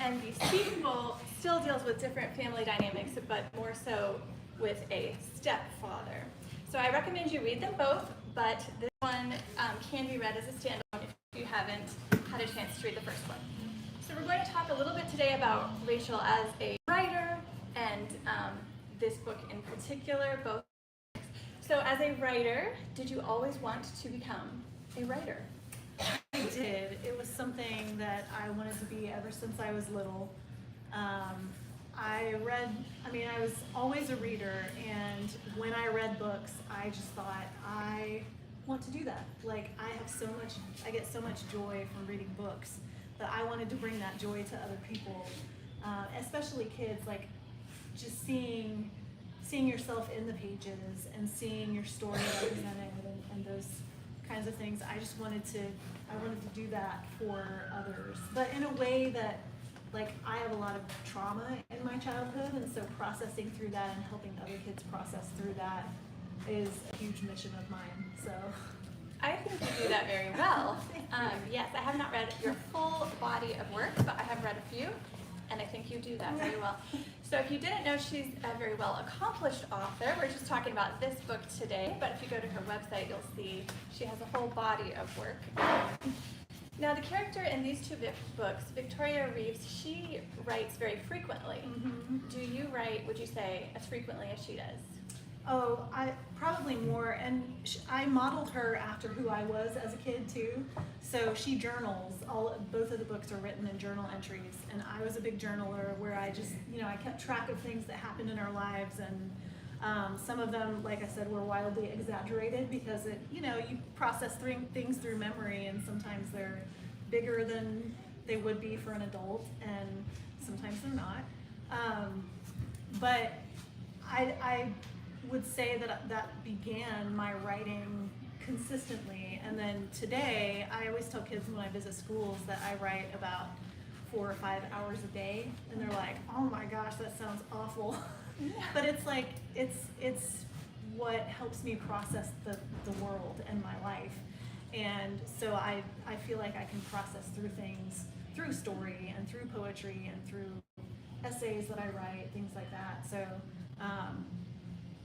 And the sequel still deals with different family dynamics, but more so with a stepfather. So I recommend you read them both, but this one can be read as a standalone if you haven't had a chance to read the first one. So we're going to talk a little bit today about Rachel as a writer and this book in particular, both. So as a writer, did you always want to become a writer? I did. It was something that I wanted to be ever since I was little. I was always a reader, and when I read books, I just thought, I want to do that. Like, I get so much joy from reading books that I wanted to bring that joy to other people, especially kids, like just seeing yourself in the pages and seeing your story represented and those kinds of things. I wanted to do that for others, but in a way that, like, I have a lot of trauma in my childhood, and so processing through that and helping other kids process through that is a huge mission of mine. So I think you do that very well. Yes, I have not read your full body of work, but I have read a few, and I think you do that very well. So if you didn't know, she's a very well accomplished author. We're just talking about this book today, but if you go to her website, you'll see she has a whole body of work. Now, the character in these two books, Victoria Reeves, she writes very frequently. Mm-hmm. Do you write, would you say, as frequently as she does? Oh, I probably more, and I modeled her after who I was as a kid too. So she journals. Both of the books are written in journal entries, and I was a big journaler where I just, I kept track of things that happened in our lives, and some of them, like I said, were wildly exaggerated because you process things through memory, and sometimes they're bigger than they would be for an adult, and sometimes they're not. But I would say that began my writing consistently, and then today I always tell kids when I visit schools that I write about 4 or 5 hours a day, and they're like, oh my gosh, that sounds awful. But it's like it's what helps me process the world and my life, and so I feel like I can process through things through story and through poetry and through essays that I write, things like that. So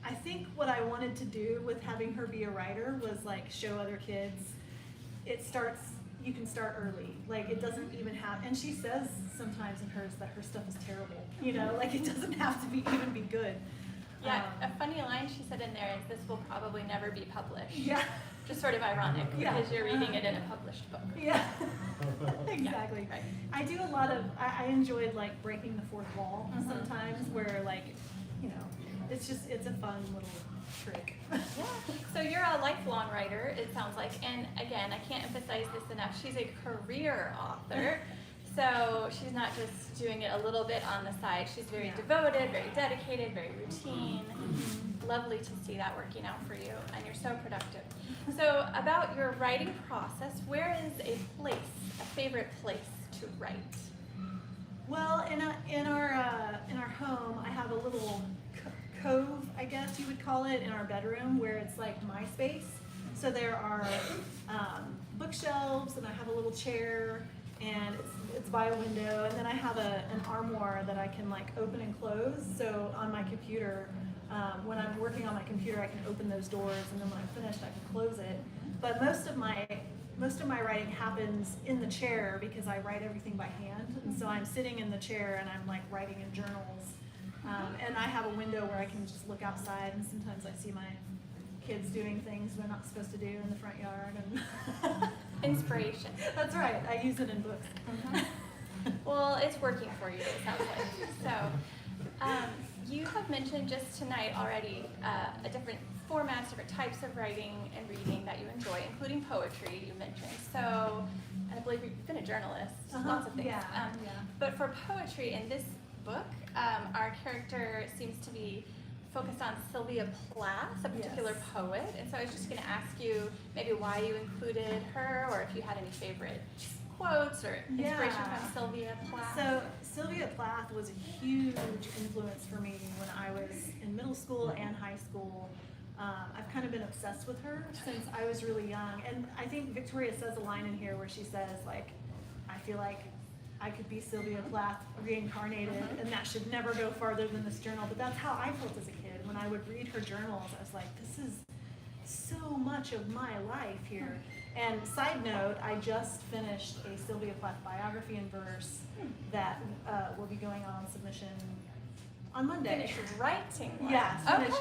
I think what I wanted to do with having her be a writer was like show other kids you can start early. Like, it doesn't even have, and she says sometimes in hers that her stuff is terrible, like it doesn't have to even be good. Yeah, a funny line she said in there is, this will probably never be published. Yeah. Just sort of ironic, because you're reading it in a published book. Yeah, exactly. Yeah, right. I do a lot of, I enjoyed like breaking the fourth wall sometimes, where like, it's a fun little trick. Yeah. So you're a lifelong writer, it sounds like, and again, I can't emphasize this enough, she's a career author. So she's not just doing it a little bit on the side. She's very devoted, very dedicated, very routine. Lovely to see that working out for you, and you're so productive. So about your writing process, where is a favorite place to write? Well, in our home, I have a little cove, I guess you would call it, in our bedroom where it's like my space. So there are bookshelves, and I have a little chair, and it's by a window, and then I have an armoire that I can like open and close. So on my computer, when I'm working on my computer, I can open those doors, and then when I'm finished, I can close it. But most of my writing happens in the chair because I write everything by hand, and so I'm sitting in the chair and I'm like writing in journals. And I have a window where I can just look outside, and sometimes I see my kids doing things they're not supposed to do in the front yard. And inspiration. That's right. I use it in books. Well, it's working for you, it sounds like. So, you have mentioned just tonight already different formats, different types of writing and reading that you enjoy, including poetry, you mentioned. So, and I believe you've been a journalist, lots of things. Yeah. But for poetry in this book, our character seems to be focused on Sylvia Plath, a particular poet, and so I was just going to ask you maybe why you included her, or if you had any favorite quotes or inspiration from Sylvia Plath. So Sylvia Plath was a huge influence for me when I was in middle school and high school. I've kind of been obsessed with her since I was really young, and I think Victoria says a line in here where she says, like, I feel like I could be Sylvia Plath reincarnated, and that should never go farther than this journal. But that's how I felt as a kid. When I would read her journals, I was like, this is so much of my life here. And side note, I just finished a Sylvia Plath biography in verse that will be going on submission on Monday. Finished writing one. Yeah,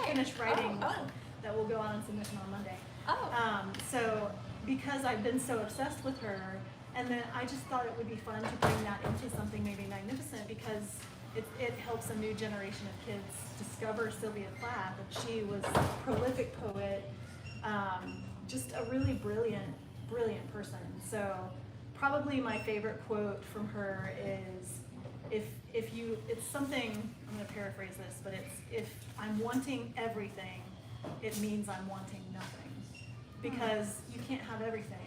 finished writing Oh, one that will go on submission on Monday. oh. So because I've been so obsessed with her, and then I just thought it would be fun to bring that into something maybe magnificent, because it helps a new generation of kids discover Sylvia Plath. And she was a prolific poet, just a really brilliant person. So probably my favorite quote from her is, it's something, I'm going to paraphrase this, but it's, if I'm wanting everything, it means I'm wanting nothing. Because you can't have everything.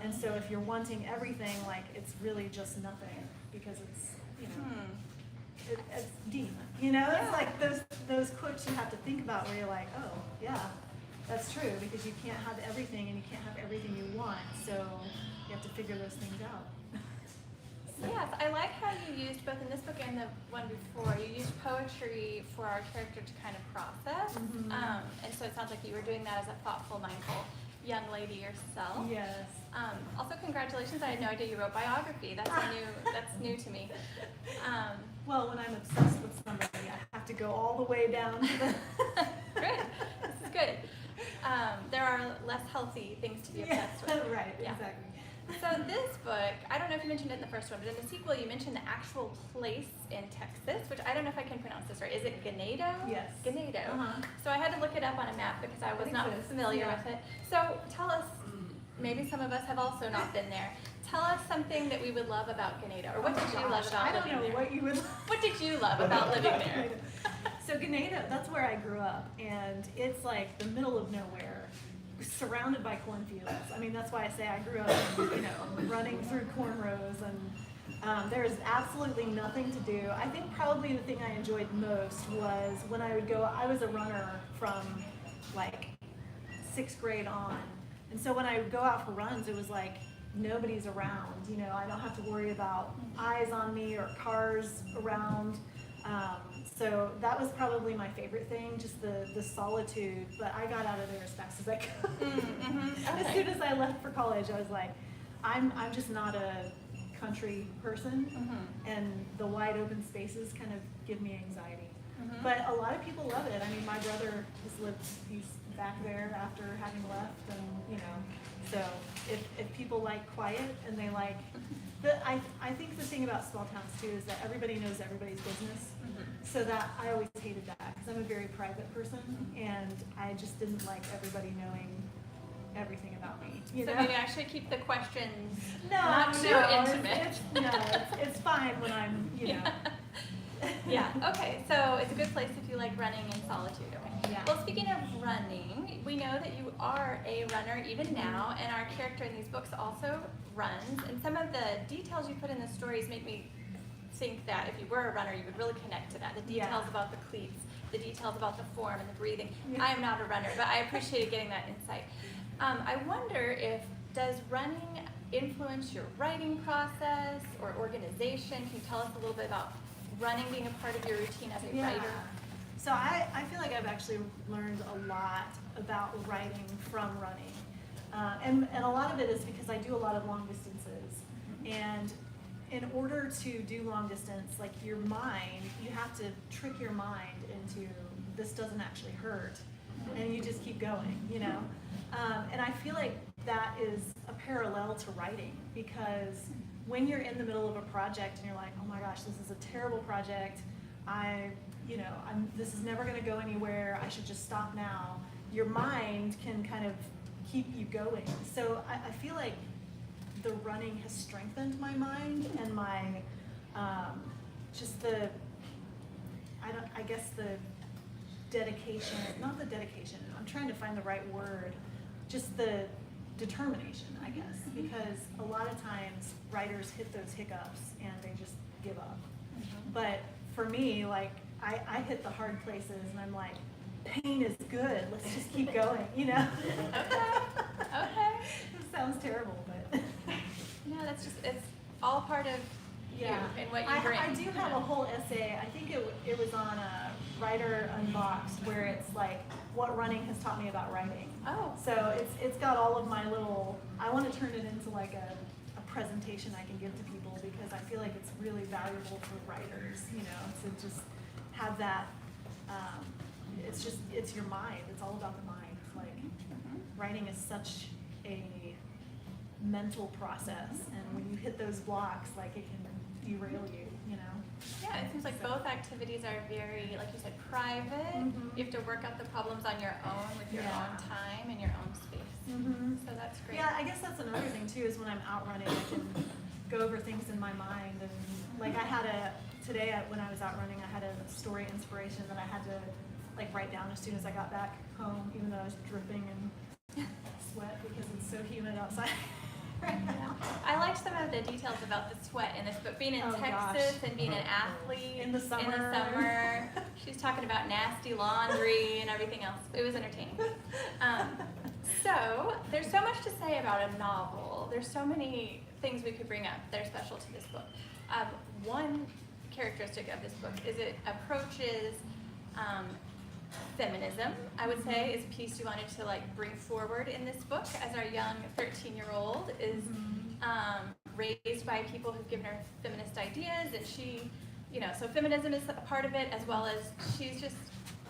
And so if you're wanting everything, like, it's really just nothing, because it's, you know, it's deep. You know, it's like those quotes you have to think about where you're like, oh, yeah, that's true, because you can't have everything and you can't have everything you want, so you have to figure those things out. Yes, I like how you used, both in this book and the one before, you used poetry for our character to kind of process. And so it sounds like you were doing that as a thoughtful, mindful young lady yourself. Yes. Also, congratulations! I had no idea you wrote biography. That's new to me. Well, when I'm obsessed with somebody, I have to go all the way down to the... Good. This is good. There are less healthy things to be obsessed with. Right, Yeah. exactly. So this book, I don't know if you mentioned it in the first one, but in the sequel you mentioned the actual place in Texas, which I don't know if I can pronounce this right. Is it Ganado? Yes. Ganado. Uh-huh. So I had to look it up on a map because I was not familiar with it. So tell us, maybe some of us have also not been there. Tell us something that we would love about Ganado, or what did you love about I don't living know there? what you would What did you love about living there? So Ganado, that's where I grew up, and it's like the middle of nowhere, surrounded by cornfields. I mean, that's why I say I grew up, you know, running through cornrows, and there is absolutely nothing to do. I think probably the thing I enjoyed most was when I would go, I was a runner from like 6th grade on, and so when I would go out for runs, it was like nobody's around, you know, I don't have to worry about eyes on me or cars around. So that was probably my favorite thing, just the solitude, but I got out of there as fast as I could. As soon as I left for college, I was like, I'm just not a country person, and the wide open spaces kind of give me anxiety. But a lot of people love it. I mean, my brother he's back there after having left, and you know, so if people like quiet and they like, I think the thing about small towns too is that everybody knows everybody's business. So that I always hated that, because I'm a very private person, and I just didn't like everybody knowing everything about me. You So know? maybe I should keep the questions No, not too intimate. It's fine when I'm, you know. Yeah, okay, so it's a good place if you like running in solitude. Okay. Yeah. Well, speaking of running, we know that you are a runner even now, and our character in these books also runs, and some of the details you put in the stories make me think that if you were a runner, you would really connect to that. The details about the cleats, the details about the form and the breathing. Yeah. I'm not a runner, but I appreciated getting that insight. I wonder does running influence your writing process or organization? Can you tell us a little bit about running being a part of your routine as a writer? So I feel like I've actually learned a lot about writing from running. And a lot of it is because I do a lot of long distances. And in order to do long distance, like your mind, you have to trick your mind into this doesn't actually hurt. And you just keep going, you know? And I feel like that is a parallel to writing, because when you're in the middle of a project and you're like, oh my gosh, this is a terrible project, this is never going to go anywhere, I should just stop now. Your mind can kind of keep you going. So I feel like the running has strengthened my mind and my, the dedication, not the dedication, I'm trying to find the right word, just the determination, I guess, because a lot of times writers hit those hiccups and they just give up. But for me, like, I hit the hard places and I'm like, pain is good, let's just keep going, you know? Okay. It sounds terrible, but. No, it's all part of and what you bring. I do have a whole essay. I think it was on a Writer Unboxed, where it's like what running has taught me about writing. Oh. So it's got all of my little. I want to turn it into like a presentation I can give to people, because I feel like it's really valuable for writers, you know, to just have that. It's your mind. It's all about the mind. Like writing is such a mental process, and when you hit those blocks, like it can derail you, you know. Yeah, it seems like both activities are very, like you said, private. You have to work out the problems on your own with your own time and your own space. So that's great. Yeah, I guess that's another thing too, is when I'm out running, I can go over things in my mind, and like today when I was out running, I had a story inspiration that I had to like write down as soon as I got back home, even though I was dripping in sweat because it's so humid outside. I liked some of the details about the sweat in this book. Being in Texas and being an athlete in the summer. She's talking about nasty laundry and everything else. It was entertaining. So there's so much to say about a novel. There's so many things we could bring up that are special to this book. One characteristic of this book is it approaches feminism, I would say, is a piece you wanted to like bring forward in this book, as our young 13-year-old is raised by people who've given her feminist ideas, and she, you know, so feminism is a part of it, as well as she's just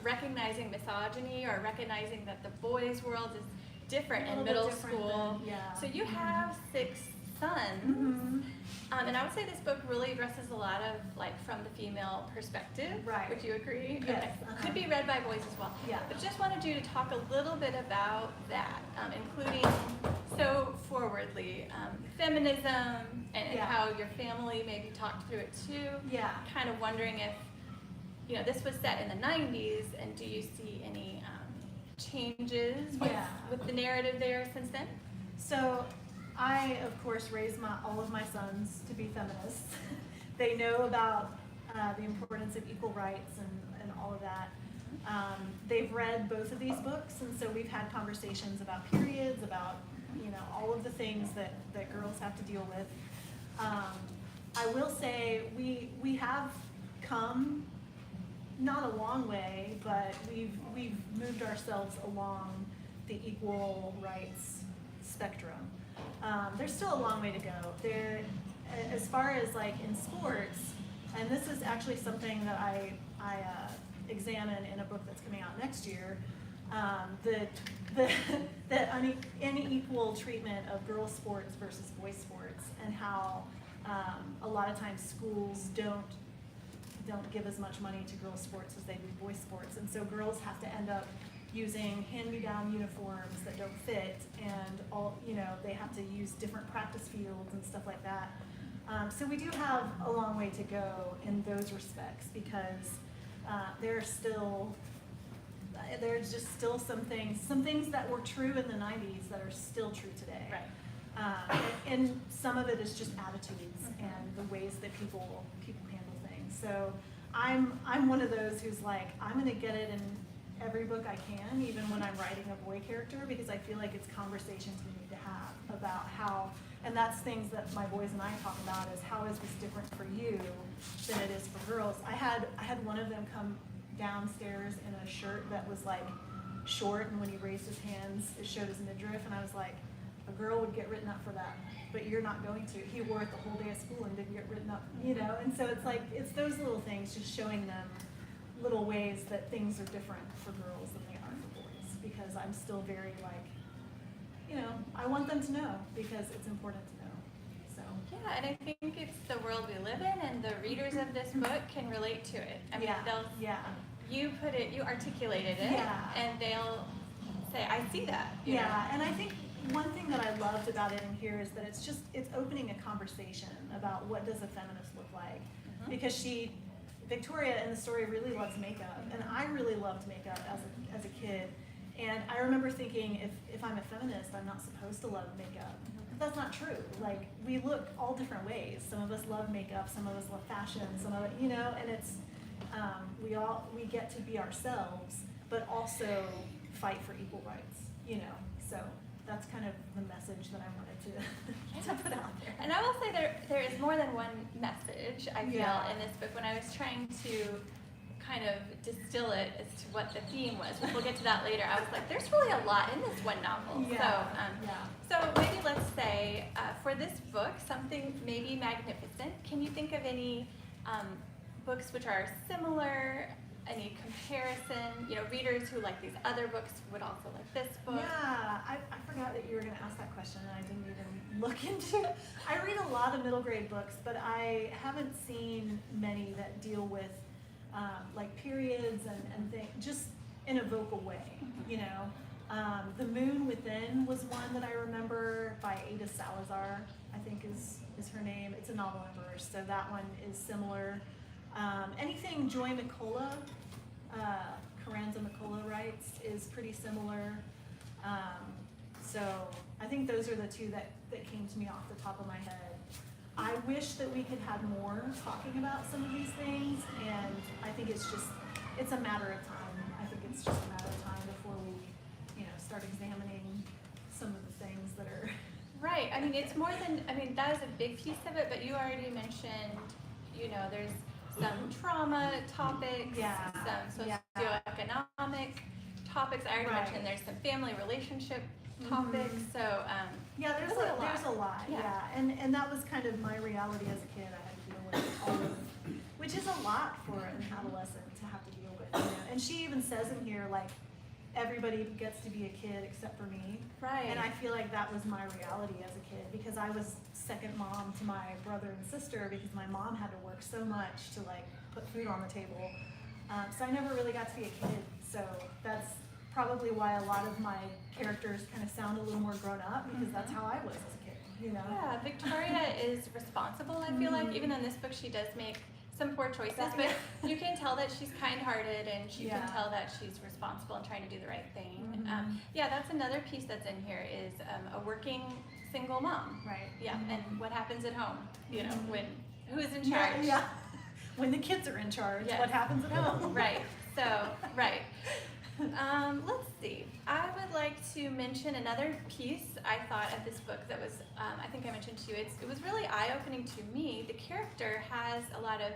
recognizing misogyny, or recognizing that the boys' world is different in middle school. So you have 6 sons. And I would say this book really addresses a lot of, like, from the female perspective. Right. Would you agree? Yes. Okay. Could be read by boys as well. Yeah. But just wanted you to talk a little bit about that, including, so forwardly, feminism and how your family maybe talked through it too. Yeah. Kind of wondering if, you know, this was set in the 90s, and do you see any changes with the narrative there since then? So I, of course, raised all of my sons to be feminists. They know about the importance of equal rights and all of that. They've read both of these books, and so we've had conversations about periods, about, you know, all of the things that girls have to deal with. I will say we have come, not a long way, but we've moved ourselves along the equal rights spectrum. There's still a long way to go. As far as like in sports, and this is actually something that I examine in a book that's coming out next year, the unequal treatment of girls' sports versus boys' sports, and how a lot of times schools don't give as much money to girls' sports as they do boys' sports, and so girls have to end up using hand-me-down uniforms that don't fit, and all, you know, they have to use different practice fields and stuff like that. So we do have a long way to go in those respects, because there's just still some things that were true in the 90s that are still true today. Right. And some of it is just attitudes and the ways that people handle things. So I'm one of those who's like, I'm going to get it in every book I can, even when I'm writing a boy character, because I feel like it's conversations we need to have about how, and that's things that my boys and I talk about, is how is this different for you than it is for girls. I had one of them come downstairs in a shirt that was like short, and when he raised his hands it showed his midriff, and I was like, a girl would get written up for that, but you're not going to. He wore it the whole day of school and didn't get written up, you know. And so it's like, it's those little things, just showing them little ways that things are different for girls than they are for boys, because I'm still very like, you know, I want them to know, because it's important to know. So yeah, and I think it's the world we live in, and the readers of this book can relate to it. I mean, you articulated it, and they'll say, I see that. You know? And I think one thing that I loved about it in here is that it's opening a conversation about what does a feminist look like, because Victoria in the story really loves makeup, and I really loved makeup as a kid. And I remember thinking, if I'm a feminist, I'm not supposed to love makeup. But that's not true. Like, we look all different ways. Some of us love makeup, some of us love fashion, some of it, you know, and it's, we get to be ourselves, but also fight for equal rights, you know. So that's kind of the message that I wanted to put out there. And I will say there is more than one message, I feel, Yeah. in this book. When I was trying to kind of distill it as to what the theme was, we'll get to that later, I was like, there's really a lot in this one novel. Yeah. So maybe let's say, for this book, something maybe magnificent. Can you think of any books which are similar, any comparison? You know, readers who like these other books would also like this book. Yeah, I forgot that you were going to ask that question, and I didn't even look into it. I read a lot of middle grade books, but I haven't seen many that deal with like periods and things, just in a vocal way, you know. The Moon Within was one that I remember by Ada Salazar, I think is her name. It's a novel in verse, so that one is similar. Anything Joy McCullough, Carranza McCullough writes is pretty similar. So I think those are the two that came to me off the top of my head. I wish that we could have more talking about some of these things, and I think it's a matter of time. I think it's just a matter of time before we, start examining some of the things that are. Right. I mean, it's more than, that is a big piece of it, but you already mentioned, there's some trauma topics, Yeah. some Yeah. socioeconomic topics. I already Right. mentioned there's some family relationship topics. So, Yeah, there's really there's a lot. Yeah. And that was kind of my reality as a kid. I had to deal with all of, which is a lot for an adolescent to have to deal with. And she even says in here, like, everybody gets to be a kid except for me. right. And I feel like that was my reality as a kid, because I was second mom to my brother and sister, because my mom had to work so much to like put food on the table. So I never really got to be a kid. So that's probably why a lot of my characters kind of sound a little more grown up, because that's how I was as a kid, Yeah, Victoria is responsible, I feel like. Even in this book, she does make some poor choices, but you can tell that she's kind-hearted, and you can tell that she's responsible and trying to do the right thing. Yeah, that's another piece that's in here is a working single mom. Right. Yeah, and what happens at home, when, who's in charge. Yeah. When the kids are in charge, Yes. what happens at home? Right, so, right. Let's see. I would like to mention another piece I thought of this book that was, I think I mentioned to you, it was really eye-opening to me. The character has a lot of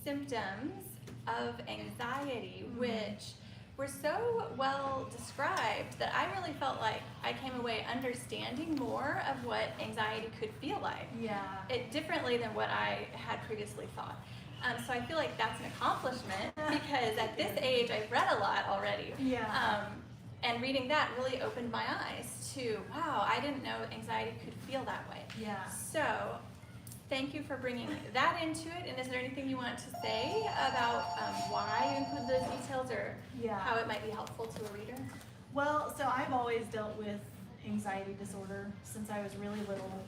symptoms of anxiety, which were so well described that I really felt like I came away understanding more of what anxiety could feel like. Yeah. It differently than what I had previously thought. So I feel like that's an accomplishment, because at this age I've read a lot already. Yeah. And reading that really opened my eyes to, wow, I didn't know anxiety could feel that way. Yeah. So thank you for bringing that into it. And is there anything you want to say about why you include those details, or how it might be helpful to a reader? Well, so I've always dealt with anxiety disorder since I was really little.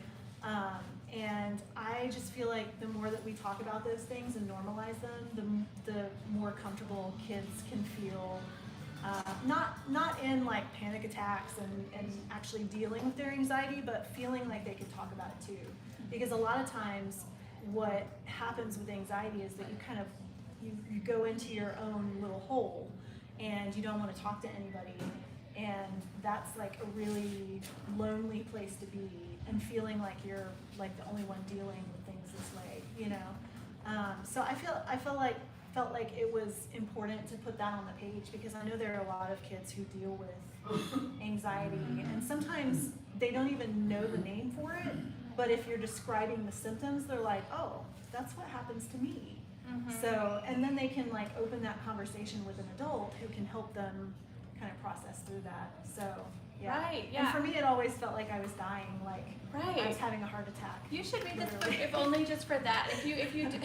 And I just feel like the more that we talk about those things and normalize them, the more comfortable kids can feel. Not in like panic attacks and actually dealing with their anxiety, but feeling like they can talk about it too. Because a lot of times what happens with anxiety is that you kind of, you go into your own little hole, and you don't want to talk to anybody. And that's like a really lonely place to be, and feeling like you're like the only one dealing with things this way, So I felt like it was important to put that on the page, because I know there are a lot of kids who deal with anxiety, and sometimes they don't even know the name for it, but if you're describing the symptoms, they're like, oh, that's what happens to me. So, and then they can like open that conversation with an adult who can help them kind of process through that. So yeah. Right, yeah. And for me, it always felt like I was dying, like I Right. was having a heart attack. You should read this book, Literally. if only just for that. If you do,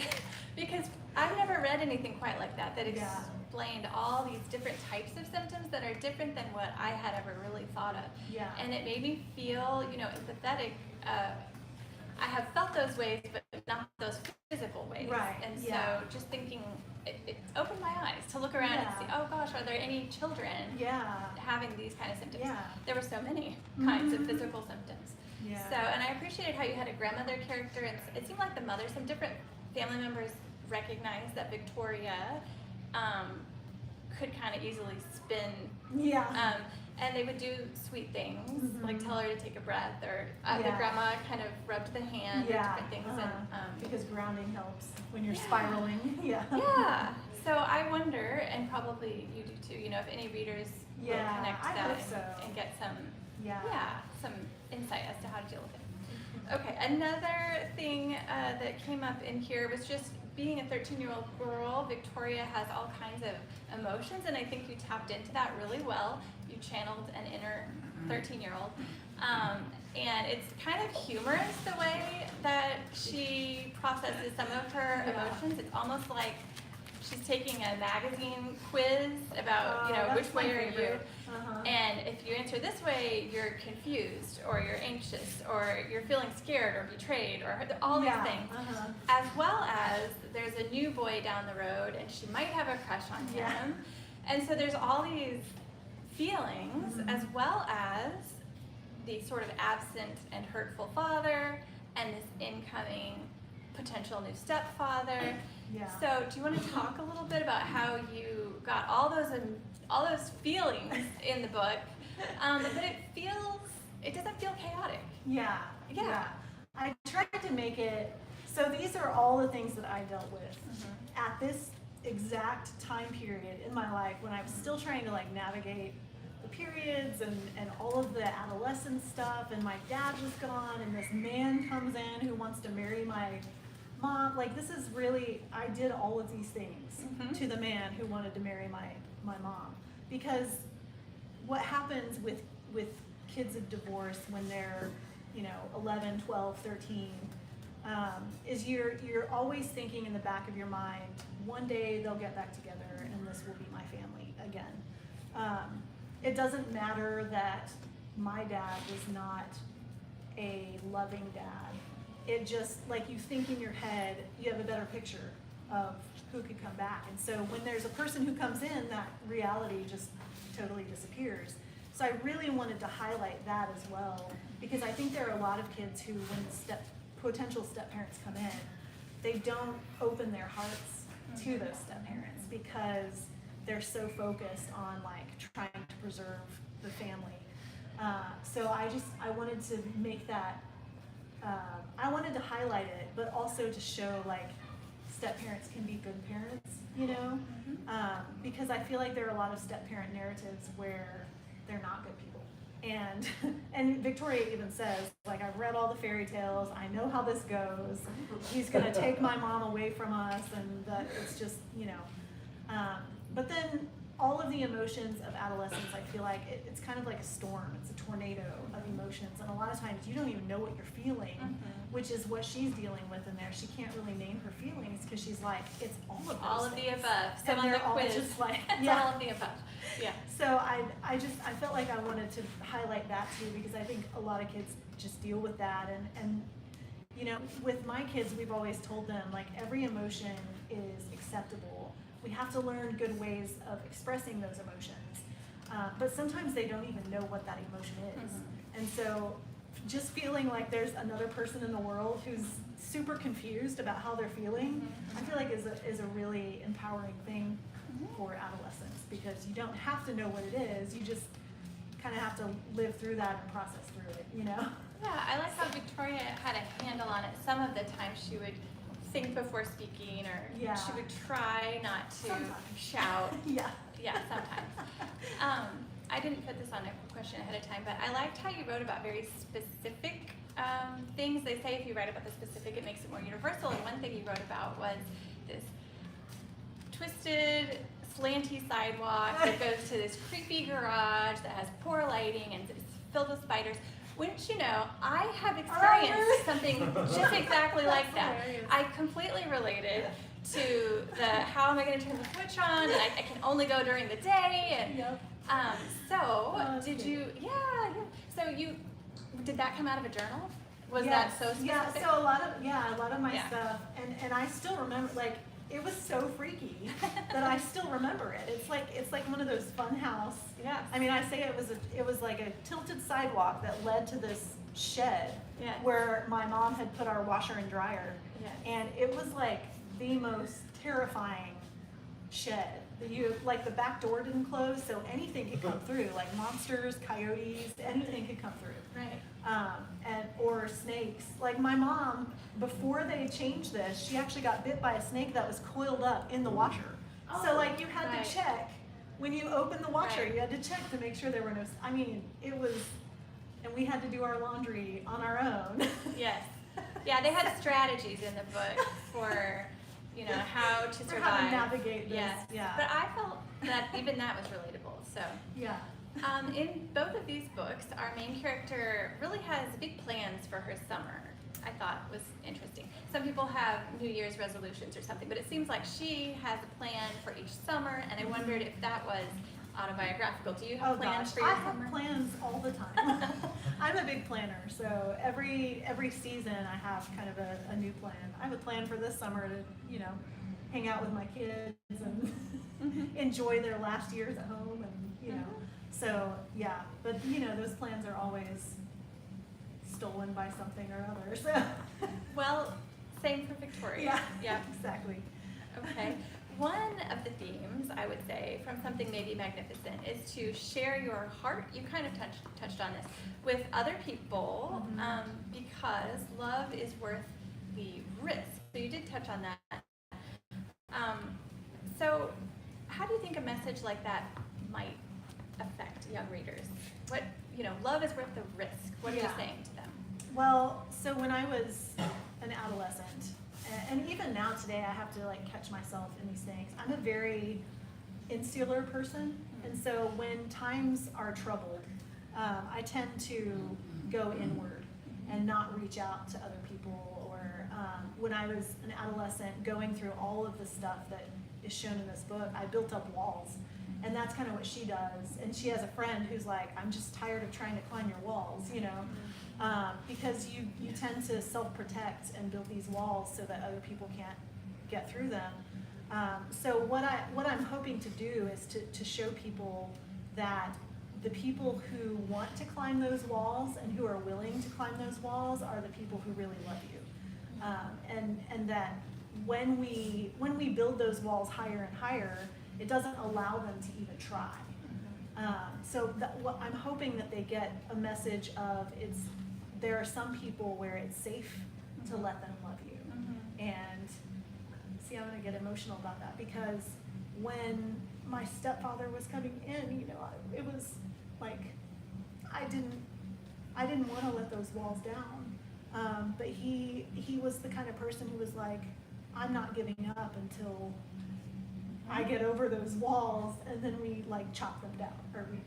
because I've never read anything quite like that Yeah. explained all these different types of symptoms that are different than what I had ever really thought of. Yeah. And it made me feel, empathetic. I have felt those ways, but not those physical ways. Right, And yeah. so just thinking, it opened my eyes to look around and see, Yeah. oh gosh, are there any children Yeah. having these kind of symptoms? Yeah. There were so many kinds of physical symptoms. Yeah. So, and I appreciated how you had a grandmother character, and it seemed like the mother, some different family members recognized that Victoria could kind of easily spin Yeah. And they would do sweet things, like tell her to take a breath, or the Yeah. grandma kind of rubbed the hand, or different things. And, because grounding helps when you're Yeah. spiraling. Yeah. yeah. So I wonder, and probably you do too, you know, if any readers will Yeah, connect I that hope and, so. and get some, Yeah. some insight as to how to deal with it. Okay, another thing that came up in here was just being a 13-year-old girl. Victoria has all kinds of emotions, and I think you tapped into that really well. You channeled an inner 13-year-old. And it's kind of humorous the way that she processes some of her emotions. It's almost like she's taking a magazine quiz about, which way are you? And if you answer this way, you're confused, or you're anxious, or you're feeling scared, or betrayed, or all these things. As well as there's a new boy down the road, and she might have a crush on him. And so there's all these feelings, as well as the sort of absent and hurtful father, and this incoming potential new stepfather. Yeah. So do you want to talk a little bit about how you got all those feelings in the book, but it doesn't feel chaotic. Yeah. Yeah. I tried to make it, so these are all the things that I dealt with at this exact time period in my life when I was still trying to navigate the periods and all of the adolescent stuff, and my dad was gone, and this man comes in who wants to marry my mom. This is really, I did all of these things to the man who wanted to marry my mom. Because what happens with kids of divorce when they're 11, 12, 13, is you're always thinking in the back of your mind, one day they'll get back together and this will be my family again. It doesn't matter that my dad was not a loving dad. It just, you think in your head, you have a better picture of who could come back. And so when there's a person who comes in, that reality just totally disappears. So I really wanted to highlight that as well, because I think there are a lot of kids who, when potential step-parents come in, they don't open their hearts to those step-parents because they're so focused on trying to preserve the family. So I wanted to make that, I wanted to highlight it, but also to show step-parents can be good parents, because I feel like there are a lot of step-parent narratives where they're not good people. And Victoria even says, I've read all the fairy tales, I know how this goes, he's gonna take my mom away from us, and that it's just, but then all of the emotions of adolescence, I feel like it's kind of like a storm. It's a tornado of emotions, and a lot of times you don't even know what you're feeling, which is what she's dealing with in there. She can't really name her feelings because she's it's all of those all of things. the above. And Some they're of the all quiz. just It's all of the above. Yeah. So I felt like I wanted to highlight that too, because I think a lot of kids just deal with that, and with my kids, we've always told them every emotion is acceptable. We have to learn good ways of expressing those emotions, but sometimes they don't even know what that emotion is. And so just feeling like there's another person in the world who's super confused about how they're feeling, I feel like is a really empowering thing for adolescents, because you don't have to know what it is, you just kind of have to live through that and process through it, Yeah, I like how Victoria had a handle on it. Some of the time she would think before speaking, or she would try not to shout. Yeah, sometimes. I didn't put this on a question ahead of time, but I liked how you wrote about very specific things. They say if you write about the specific, it makes it more universal. And one thing you wrote about was this twisted, slanty sidewalk that goes to this creepy garage that has poor lighting and it's filled with spiders. Wouldn't you know, I have experienced something just exactly like that. I completely related to the how am I going to turn the switch on, and I can only go during the day. And did you? Yeah. So did that come out of a journal? Was that so specific? Yeah. So a lot of my stuff, and I still remember it was so freaky that I still remember it. It's like one of those fun house. Yeah. I mean, I say it was like a tilted sidewalk that led to this shed where my mom had put our washer and dryer. And it was the most terrifying shed. Like the back door didn't close, so anything could come through, like monsters, coyotes, anything could come through. Right. Or snakes. Like my mom, before they changed this, she actually got bit by a snake that was coiled up in the washer. So like you had right. to check when you opened the washer. Right. You had to check to make sure there were no. I mean, it was, and we had to do our laundry on our own. Yes. Yeah, they had strategies in the book for, how to survive. For how to navigate this. Yes. Yeah. But I felt that even that was relatable. So. Yeah. In both of these books, our main character really has big plans for her summer. I thought was interesting. Some people have New Year's resolutions or something, but it seems like she has a plan for each summer, and I wondered if that was autobiographical. Do you have plans for your summer? I have plans all the time. I'm a big planner, so every season I have kind of a new plan. I have a plan for this summer to, hang out with my kids and enjoy their last years at home, and so yeah. But those plans are always stolen by something or other. So well, same for Victoria. Yeah. Yeah. Exactly. Okay. One of the themes, I would say, from something maybe magnificent is to share your heart. You kind of touched on this with other people, because love is worth the risk. So you did touch on that. So how do you think a message like that might affect young readers? What, love is worth the risk. What are you saying to them? Well, so when I was an adolescent, and even now today, I have to catch myself in these things. I'm a very insular person, and so when times are troubled, I tend to go inward and not reach out to other people. Or when I was an adolescent, going through all of the stuff that is shown in this book, I built up walls, and that's kind of what she does. And she has a friend who's like, "I'm just tired of trying to climb your walls," because you tend to self-protect and build these walls so that other people can't get through them. So what I'm hoping to do is to show people that the people who want to climb those walls and who are willing to climb those walls are the people who really love you, and that when we build those walls higher and higher, it doesn't allow them to even try. So what I'm hoping that they get a message of there are some people where it's safe to let them love you. And see, I'm gonna get emotional about that, because when my stepfather was coming in, it was like I didn't want to let those walls down. But he was the kind of person who was like, I'm not giving up until I get over those walls, and then we chop them down, or we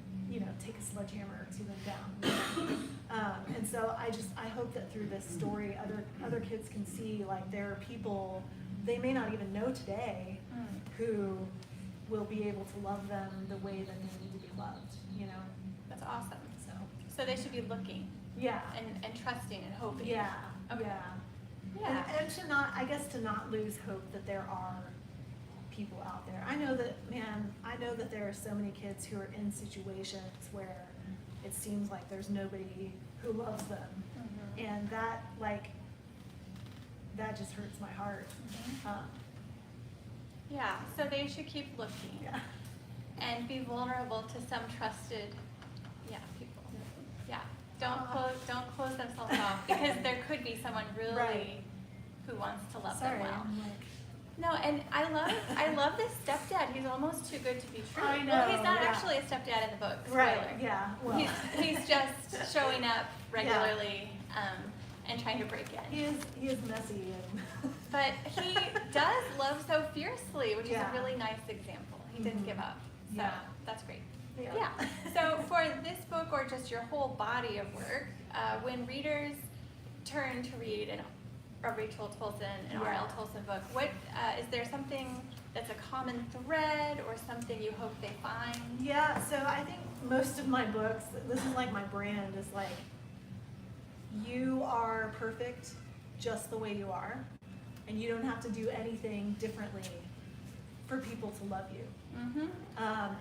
take a sledgehammer to them down. And so I hope that through this story, other kids can see there are people they may not even know today who will be able to love them the way that they need to be loved. That's awesome. So they should be looking. Yeah. And trusting and hoping. Yeah. Okay. Yeah. Yeah. And to not lose hope that there are people out there. I know that there are so many kids who are in situations where it seems like there's nobody who loves them. And that just hurts my heart. Yeah, so they should keep looking. Yeah. And be vulnerable to some trusted people. Yeah. Don't close themselves off, because there could be someone really Right. who wants to love Sorry, them well. I'm No, and I love this stepdad. He's almost too good to be true. I know, Well, he's not yeah. actually a stepdad in the book. right. Spoiler. Yeah. Well, He's just showing up regularly and trying to break in. he is messy and But he does love so fiercely, which is Yeah. a really nice example. He didn't give up. So Yeah. that's great. Yeah. Yeah. So for this book, or just your whole body of work, when readers turn to read a Rachel Tolson, an Yeah. R.L. Tolson book, what is there something that's a common thread, or something you hope they find? Yeah, so I think most of my books, this is my brand, is you are perfect just the way you are, and you don't have to do anything differently for people to love you.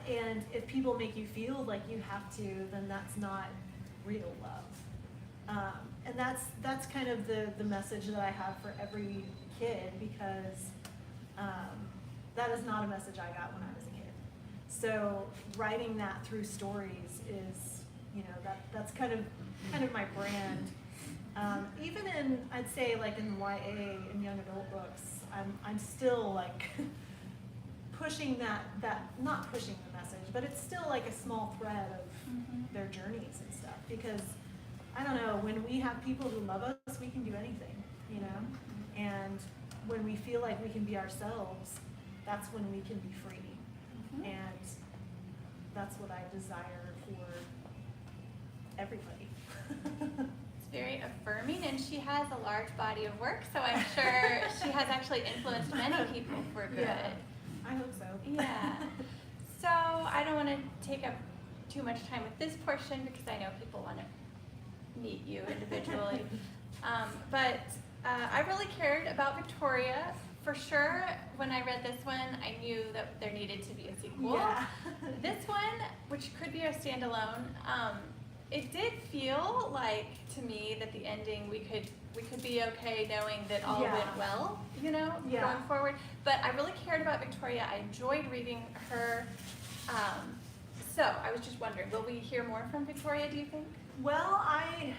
And if people make you feel like you have to, then that's not real love. And that's kind of the message that I have for every kid, because that is not a message I got when I was a kid. So writing that through stories is, you know, that's kind of my brand. Even in, I'd say like in YA and young adult books, I'm still like pushing that not pushing the message, but it's still like a small thread of their journeys and stuff. Because I don't know, when we have people who love us, we can do anything, you know. And when we feel like we can be ourselves, that's when we can be free. And that's what I desire for everybody. It's very affirming, and she has a large body of work, so I'm sure she has actually influenced many people for good. Yeah, I hope so. Yeah. So I don't want to take up too much time with this portion because I know people want to meet you individually. But I really cared about Victoria. For sure, when I read this one, I knew that there needed to be a sequel. Yeah. This one, which could be a standalone, it did feel like to me that the ending we could be okay knowing that all Yeah. went well, you know, Yeah. going forward. But I really cared about Victoria. I enjoyed reading her. So I was just wondering, will we hear more from Victoria, do you think? Well, I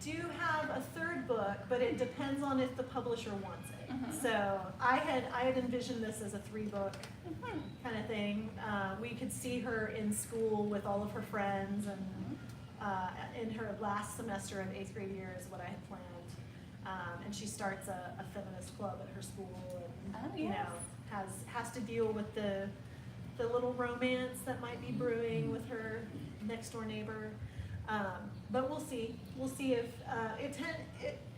do have a third book, but it depends on if the publisher wants it. So I had envisioned this as a 3-book kind of thing. We could see her in school with all of her friends, and in her last semester of 8th grade year is what I had planned. And she starts a feminist club at her school, and you know, has to deal with the little romance that might be brewing with her next door neighbor. But we'll see. We'll see if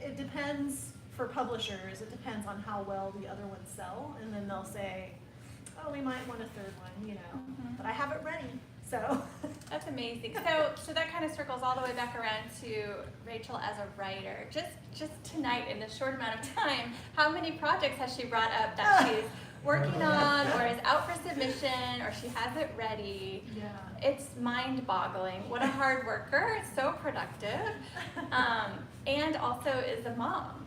it depends for publishers. It depends on how well the other ones sell, and then they'll say, "Oh, we might want a third one," you know. But I have it ready, so. That's amazing. So that kind of circles all the way back around to Rachel as a writer. Just tonight, in a short amount of time, how many projects has she brought up that she's working on, or is out for submission, or she has it ready? Yeah. It's mind-boggling. What a hard worker, so productive, and also is a mom.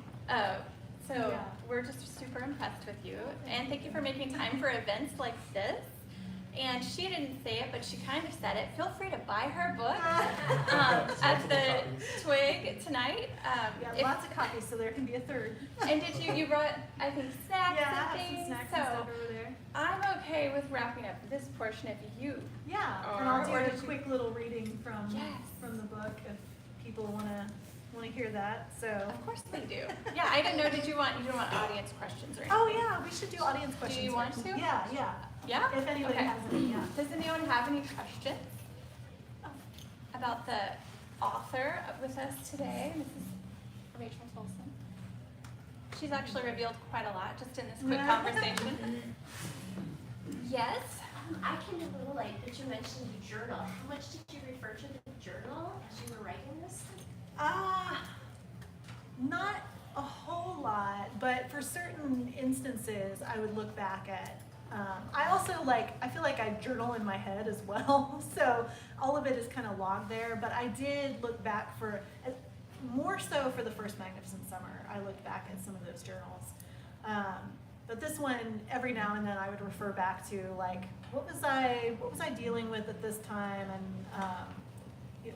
So Yeah. we're just super impressed with you, and thank you for making time for events like this. And she didn't say it, but she kind of said it. Feel free to buy her book at the Twig tonight. Yeah, lots of copies, so there can be a third. And did you brought, I think, snacks Yeah, I and have things. some snacks so and stuff over there. I'm okay with wrapping up this portion if you. Yeah, and I'll do Or a did you- quick little reading from Yes. the book if people want to hear that. So. Of course they do. Yeah, I didn't know. You didn't want audience questions or anything? Oh yeah, we should do audience questions. you want first. to? Yeah, yeah. Yeah. If anybody Okay. has any, yeah. Does anyone have any questions about the author with us today, Mrs. Rachel Tolson? She's actually revealed quite a lot just in this quick conversation. Yes. I came to relate that you mentioned the journal. How much did you refer to the journal as you were writing this? Not a whole lot, but for certain instances, I would look back at. I also I feel like I journal in my head as well, so all of it is kind of logged there. But I did look back more so for the first Magnificent Summer. I looked back at some of those journals. But this one, every now and then, I would refer back to what was I dealing with at this time, and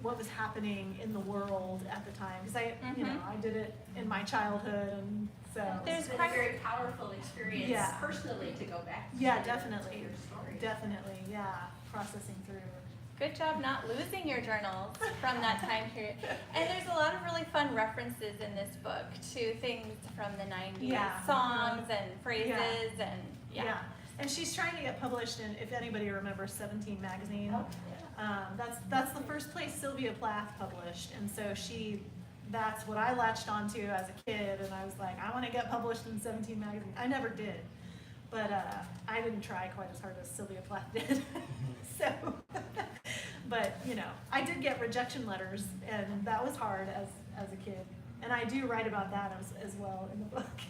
what was happening in the world at the time, because I did it in my childhood, and so There's It's been quite a very powerful experience Yeah. personally to go back to Yeah, your definitely. story. Definitely, yeah, processing through. Good job not losing your journals from that time period. And there's a lot of really fun references in this book to things from the 90s, Yeah. songs and phrases, and Yeah. And she's trying to get published in, if anybody remembers, 17 magazine. Oh, That's the first place Sylvia Plath published, and so that's what I latched onto as a kid, and I was like, I want to get published in 17 magazine. I never did, but I didn't try quite as hard as Sylvia Plath did. So, but I did get rejection letters, and that was hard as a kid, and I do write about that as well in the book.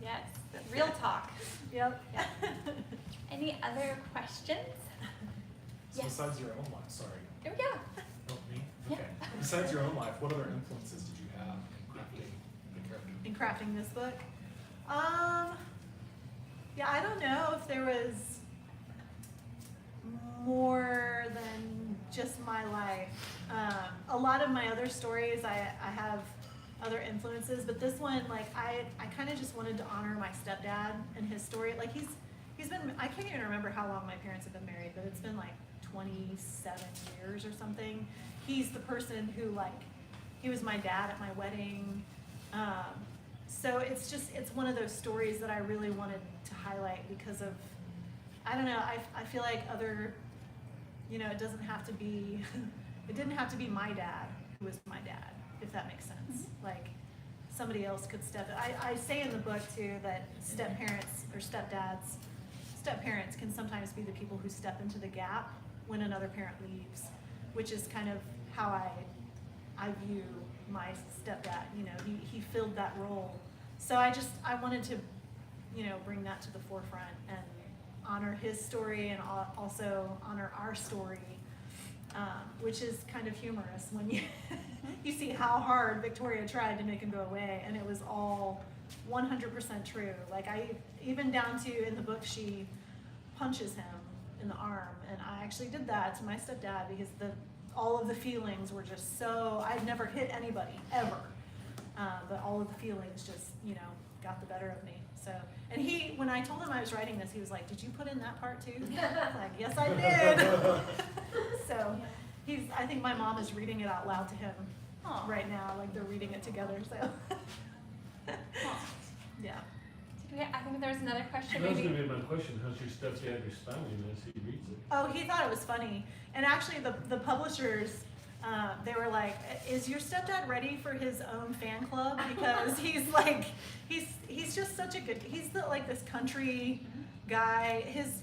yes, real talk. Yep. Yeah. Any other questions? So Yes. besides your own life, sorry. Oh, yeah. Oh, me? Yeah. Okay. Besides your own life, what other influences did you have in crafting the character? In crafting this book, Yeah, I don't know if there was more than just my life. A lot of my other stories, I have other influences, but this one, like, I kind of just wanted to honor my stepdad and his story. Like, he's been, I can't even remember how long my parents have been married, but it's been like 27 years or something. He's the person who, like, he was my dad at my wedding. So it's one of those stories that I really wanted to highlight because of, I don't know, I feel like other, you know, it didn't have to be my dad who was my dad, if that makes sense. Like, somebody else could step in. I say in the book too that step-parents or step-parents can sometimes be the people who step into the gap when another parent leaves, which is kind of how I view my stepdad. You know, he filled that role. So I wanted to, you know, bring that to the forefront and honor his story and also honor our story, which is kind of humorous when you you see how hard Victoria tried to make him go away, and it was all 100% true. Like, even down to in the book, she punches him in the arm, and I actually did that to my stepdad because all of the feelings were just so, I'd never hit anybody ever, but all of the feelings just, you know, got the better of me. So, and when I told him I was writing this, he was like, "Did you put in that part too?" I was like, "Yes, I did." So I think my mom is reading it out loud to him right now, like they're reading it together. So yeah. I think there's another question. That was Maybe. gonna be my question, how's your stepdad responding as he reads it? Oh, he thought it was funny. And actually the publishers, they were like, "Is your stepdad ready for his own fan club?" Because he's like, he's just such a good, he's like this country guy. His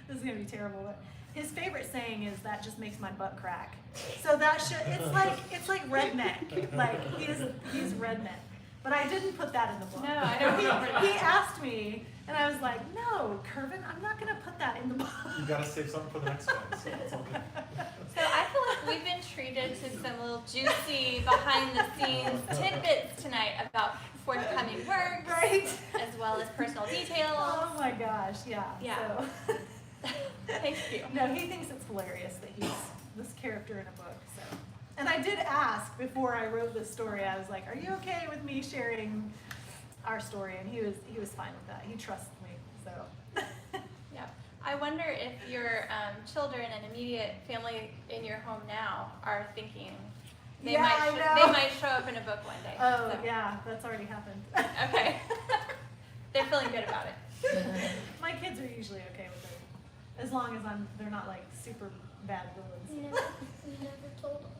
this is gonna be terrible, but his favorite saying is, "That just makes my butt crack." So it's like redneck. Like, he's redneck. But I didn't put that in the book. No, I don't remember He that. asked me, and I was like, "No, Kervin, I'm not gonna put that in the book." You gotta save something for the next one, so it's all good. So I feel like we've been treated to some little juicy behind the scenes tidbits tonight about forthcoming works, Right? as well as personal details. Oh my gosh, yeah. Yeah. So. Thank you. No, he thinks it's hilarious that he's this character in a book. So, and I did ask before I wrote this story. I was like, "Are you okay with me sharing our story?" And he was fine with that. He trusts me. So. Yeah. I wonder if your children and immediate family in your home now are thinking they Yeah, might I they know. might show up in a book one day. Oh So, yeah, that's already happened. Okay. They're feeling good about it. My kids are usually okay with it, as long as they're not like super bad villains. You never told us.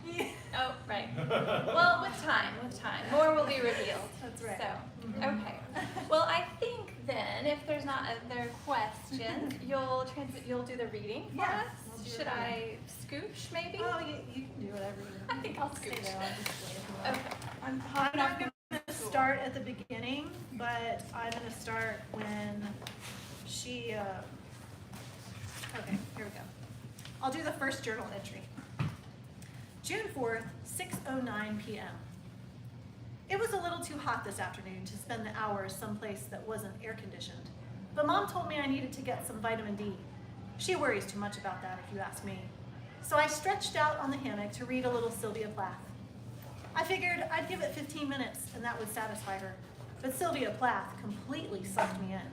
Yeah. Oh, right. Well, with time, more will be revealed. That's right. So, Mhm. okay. Well, I think then, if there's not other questions, you'll do the reading for Yeah, us. I'll do Should the I scooch maybe? Oh, you can do whatever you want. I think I'll Stay scoot. there, I'll just wait if you want. Okay. I'm I'm hopping not off going the to stool. start at the beginning, but I'm going to start when she, okay, here we go. I'll do the first journal entry. June 4th, 6:09 p.m. It was a little too hot this afternoon to spend the hours someplace that wasn't air conditioned, but Mom told me I needed to get some vitamin D. She worries too much about that, if you ask me. So I stretched out on the hammock to read a little Sylvia Plath. I figured I'd give it 15 minutes and that would satisfy her, but Sylvia Plath completely sucked me in.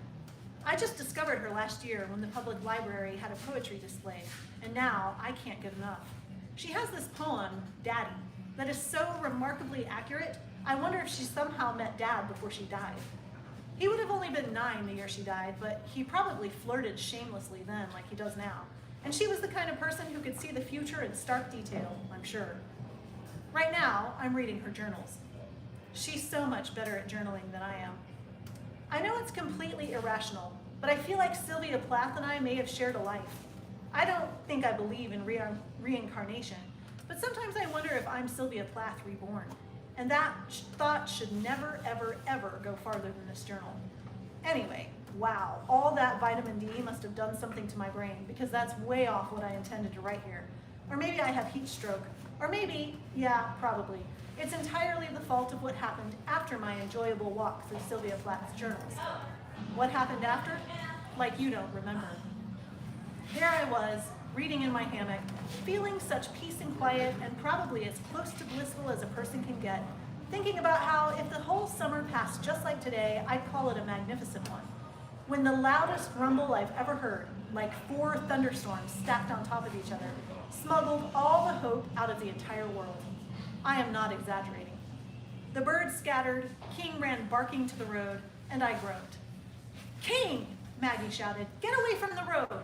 I just discovered her last year when the public library had a poetry display, and now I can't get enough. She has this poem, Daddy, that is so remarkably accurate, I wonder if she somehow met Dad before she died. He would have only been 9 the year she died, but he probably flirted shamelessly then like he does now. And she was the kind of person who could see the future in stark detail, I'm sure. Right now, I'm reading her journals. She's so much better at journaling than I am. I know it's completely irrational, but I feel like Sylvia Plath and I may have shared a life. I don't think I believe in reincarnation, but sometimes I wonder if I'm Sylvia Plath reborn. And that thought should never, ever, ever go farther than this journal. Anyway, wow, all that vitamin D must have done something to my brain, because that's way off what I intended to write here. Or maybe I have heat stroke. Or maybe, yeah, probably, it's entirely the fault of what happened after my enjoyable walk through Sylvia Plath's journals. What happened after? Like you don't remember. There I was, reading in my hammock, feeling such peace and quiet and probably as close to blissful as a person can get, thinking about how if the whole summer passed just like today, I'd call it a magnificent one. When the loudest rumble I've ever heard, like 4 thunderstorms stacked on top of each other, smuggled all the hope out of the entire world. I am not exaggerating. The birds scattered, King ran barking to the road, and I groaned. "King!" Maggie shouted. "Get away from the road!"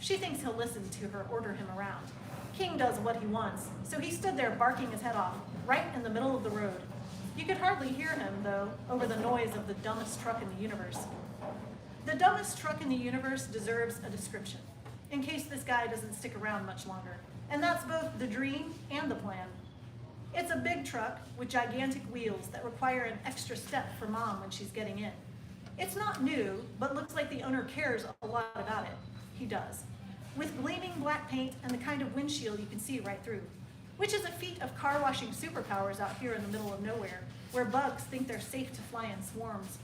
She thinks he'll listen to her order him around. King does what he wants, so he stood there barking his head off, right in the middle of the road. You could hardly hear him, though, over the noise of the dumbest truck in the universe. The dumbest truck in the universe deserves a description, in case this guy doesn't stick around much longer. And that's both the dream and the plan. It's a big truck with gigantic wheels that require an extra step for Mom when she's getting in. It's not new, but looks like the owner cares a lot about it. He does. With gleaming black paint and the kind of windshield you can see right through, which is a feat of car washing superpowers out here in the middle of nowhere, where bugs think they're safe to fly in swarms.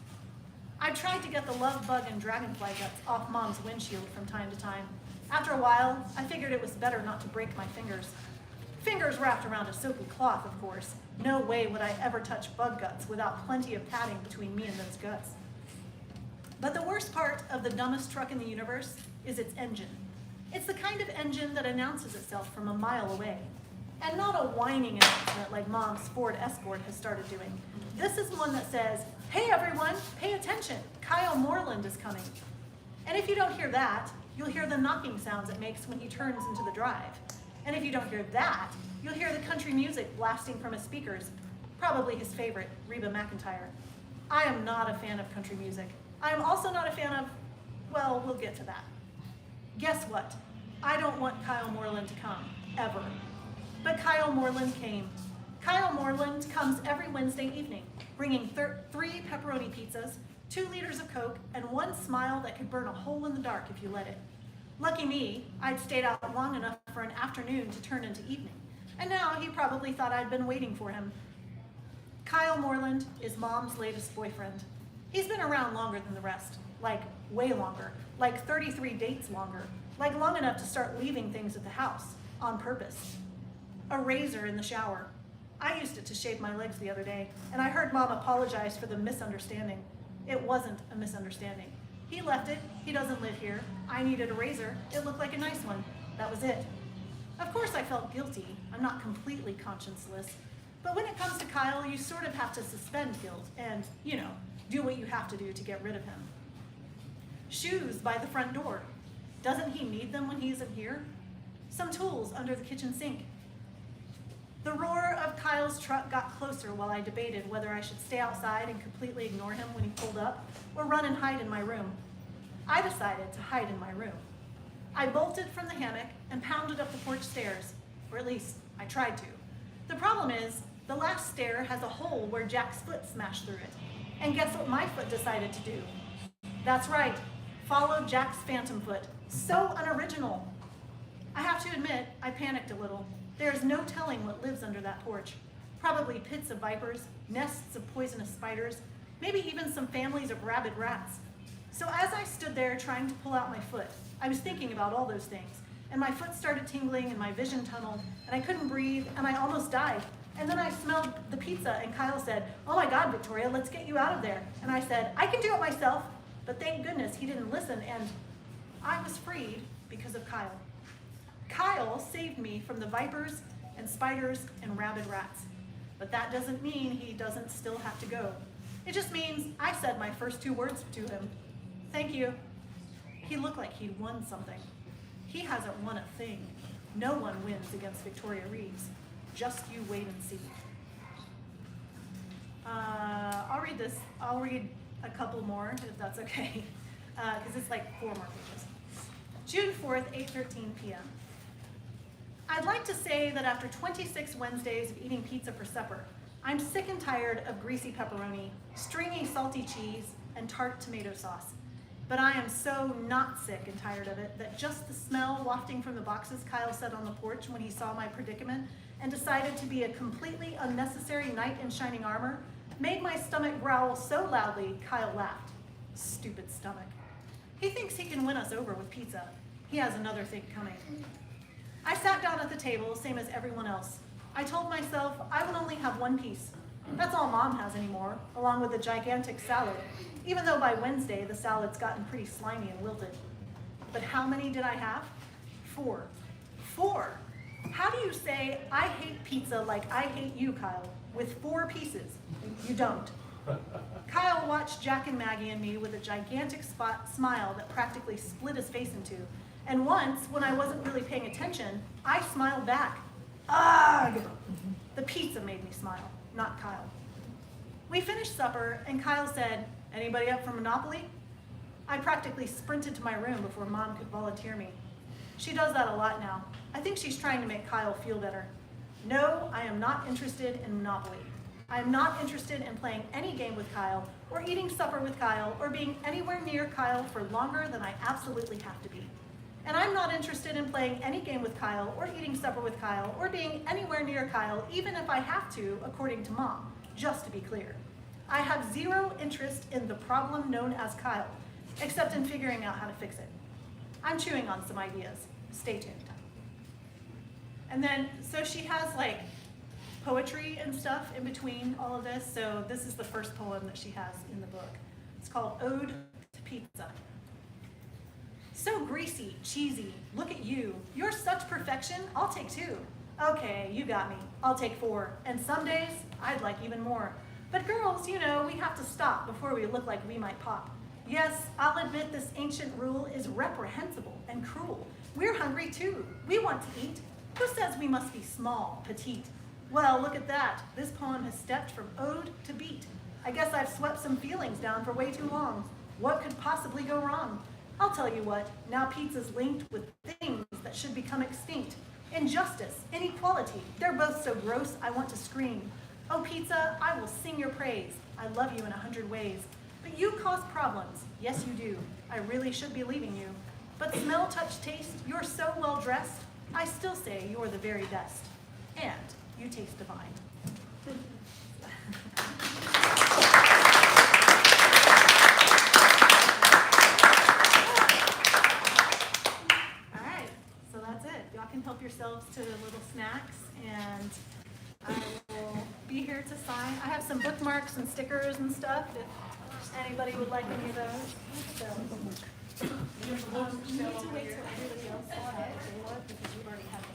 I tried to get the love bug and dragonfly guts off Mom's windshield from time to time. After a while, I figured it was better not to break my fingers. Fingers wrapped around a soapy cloth, of course. No way would I ever touch bug guts without plenty of padding between me and those guts. But the worst part of the dumbest truck in the universe is its engine. It's the kind of engine that announces itself from a mile away. And not a whining announcement like Mom's Ford Escort has started doing. This is one that says, "Hey everyone, pay attention, Kyle Moreland is coming." And if you don't hear that, you'll hear the knocking sounds it makes when he turns into the drive. And if you don't hear that, you'll hear the country music blasting from his speakers, probably his favorite, Reba McEntire. I am not a fan of country music. I am also not a fan of, well, we'll get to that. Guess what? I don't want Kyle Moreland to come, ever. But Kyle Moreland came. Kyle Moreland comes every Wednesday evening, bringing 3 pepperoni pizzas, 2 liters of Coke, and 1 smile that could burn a hole in the dark if you let it. Lucky me, I'd stayed out long enough for an afternoon to turn into evening, and now he probably thought I'd been waiting for him. Kyle Moreland is Mom's latest boyfriend. He's been around longer than the rest, like way longer, like 33 dates longer, like long enough to start leaving things at the house, on purpose. A razor in the shower. I used it to shave my legs the other day, and I heard Mom apologize for the misunderstanding. It wasn't a misunderstanding. He left it, he doesn't live here. I needed a razor, it looked like a nice one. That was it. Of course I felt guilty, I'm not completely conscienceless, but when it comes to Kyle, you sort of have to suspend guilt and, do what you have to do to get rid of him. Shoes by the front door. Doesn't he need them when he isn't here? Some tools under the kitchen sink. The roar of Kyle's truck got closer while I debated whether I should stay outside and completely ignore him when he pulled up, or run and hide in my room. I decided to hide in my room. I bolted from the hammock and pounded up the porch stairs, or at least I tried to. The problem is, the last stair has a hole where Jack's foot smashed through it. And guess what my foot decided to do? That's right, follow Jack's phantom foot. So unoriginal. I have to admit, I panicked a little. There is no telling what lives under that porch. Probably pits of vipers, nests of poisonous spiders, maybe even some families of rabid rats. So as I stood there trying to pull out my foot, I was thinking about all those things, and my foot started tingling and my vision tunneled, and I couldn't breathe, and I almost died. And then I smelled the pizza, and Kyle said, "Oh my God, Victoria, let's get you out of there." And I said, "I can do it myself." But thank goodness he didn't listen, and I was freed because of Kyle. Kyle saved me from the vipers and spiders and rabid rats. But that doesn't mean he doesn't still have to go. It just means I said my first 2 words to him. Thank you. He looked like he'd won something. He hasn't won a thing. No one wins against Victoria Reeves. Just you wait and see. I'll read this. I'll read a couple more if that's okay, because it's like 4 more pages. June 4th, 8:13 p.m. I'd like to say that after 26 Wednesdays of eating pizza for supper, I'm sick and tired of greasy pepperoni, stringy salty cheese, and tart tomato sauce. But I am so not sick and tired of it that just the smell wafting from the boxes Kyle set on the porch when he saw my predicament and decided to be a completely unnecessary knight in shining armor made my stomach growl so loudly Kyle laughed. Stupid stomach. He thinks he can win us over with pizza. He has another thing coming. I sat down at the table, same as everyone else. I told myself I would only have one piece. That's all Mom has anymore, along with a gigantic salad, even though by Wednesday the salad's gotten pretty slimy and wilted. But how many did I have? 4. 4! How do you say, I hate pizza like I hate you, Kyle, with 4 pieces? You don't. Kyle watched Jack and Maggie and me with a gigantic smile that practically split his face in two. And once, when I wasn't really paying attention, I smiled back. Ugh! The pizza made me smile, not Kyle. We finished supper, and Kyle said, anybody up for Monopoly? I practically sprinted to my room before Mom could volunteer me. She does that a lot now. I think she's trying to make Kyle feel better. No, I am not interested in Monopoly. I am not interested in playing any game with Kyle, or eating supper with Kyle, or being anywhere near Kyle for longer than I absolutely have to be. And I'm not interested in playing any game with Kyle, or eating supper with Kyle, or being anywhere near Kyle, even if I have to, according to Mom, just to be clear. I have 0 interest in the problem known as Kyle, except in figuring out how to fix it. I'm chewing on some ideas. Stay tuned. And then, so she has like poetry and stuff in between all of this. So this is the first poem that she has in the book. It's called Ode to Pizza. So greasy, cheesy, look at you. You're such perfection, I'll take 2. Okay, you got me, I'll take 4. And some days, I'd like even more. But girls, you know, we have to stop before we look like we might pop. Yes, I'll admit this ancient rule is reprehensible and cruel. We're hungry too, we want to eat. Who says we must be small, petite? Well, look at that. This poem has stepped from ode to beat. I guess I've swept some feelings down for way too long. What could possibly go wrong? I'll tell you what, now pizza's linked with things that should become extinct. Injustice, inequality, they're both so gross I want to scream. Oh pizza, I will sing your praise. I love you in 100 ways. But you cause problems, yes you do. I really should be leaving you. But smell, touch, taste, you're so well dressed. I still say you're the very best. And you taste divine. All right, so that's it. Y'all can help yourselves to little snacks, and I will be here to sign. I have some bookmarks and stickers and stuff if anybody would like any of those. So, you need to wait till everybody else has it because you've already had them.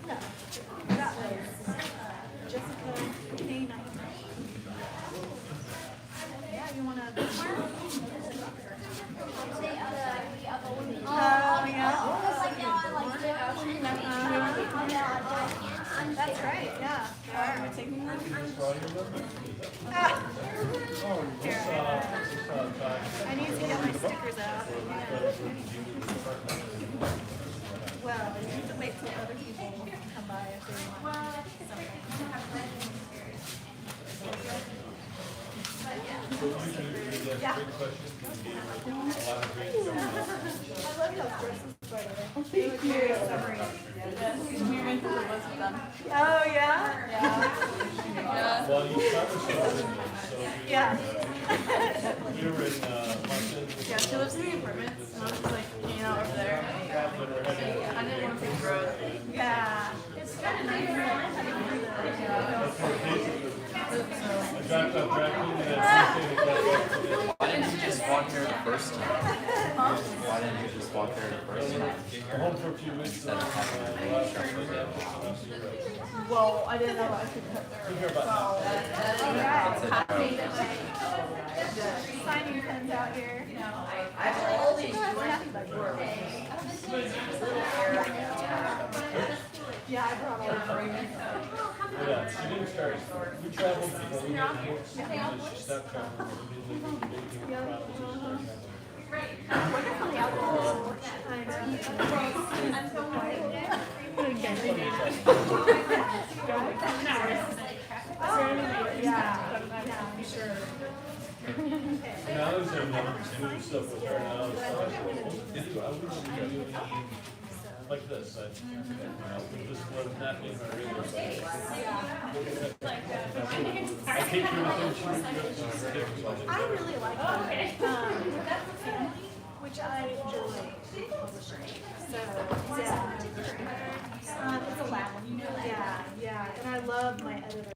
No, that was Jessica K. Knight. Yeah, you want to bookmark? Oh, yeah. That's right, yeah. Are we taking them? I need to get my stickers out. Well, you need to wait till other people come by if they want something. Yeah. I love your dresses, by the way. Thank you. Oh, yeah? Yeah. Well, you started something, so Yeah. you're in, Montana. Yeah, she lives in the apartments, and I was just like hanging out over there. I didn't want to take the road. Yeah. It's kind of nice. I dropped off Dracula and then Why didn't you just walk there the first time? Why didn't you just walk there the first time? I'm home for a few weeks. Instead of having to leave Sharpsburg. Well, I didn't know I could cut there. That's a joke. Signing pens out here. Yeah, I brought all of them. Yeah, she didn't start. We traveled before we got here. She stopped traveling. We didn't leave the baby around, so she started traveling. Yeah, I'm sure. And I was doing stuff with her, and I was like, I would see you like this. This was not in her either. I keep doing things. I really like family, which I enjoy publishing. So, yeah. It's a lab. Yeah, and I love my editor.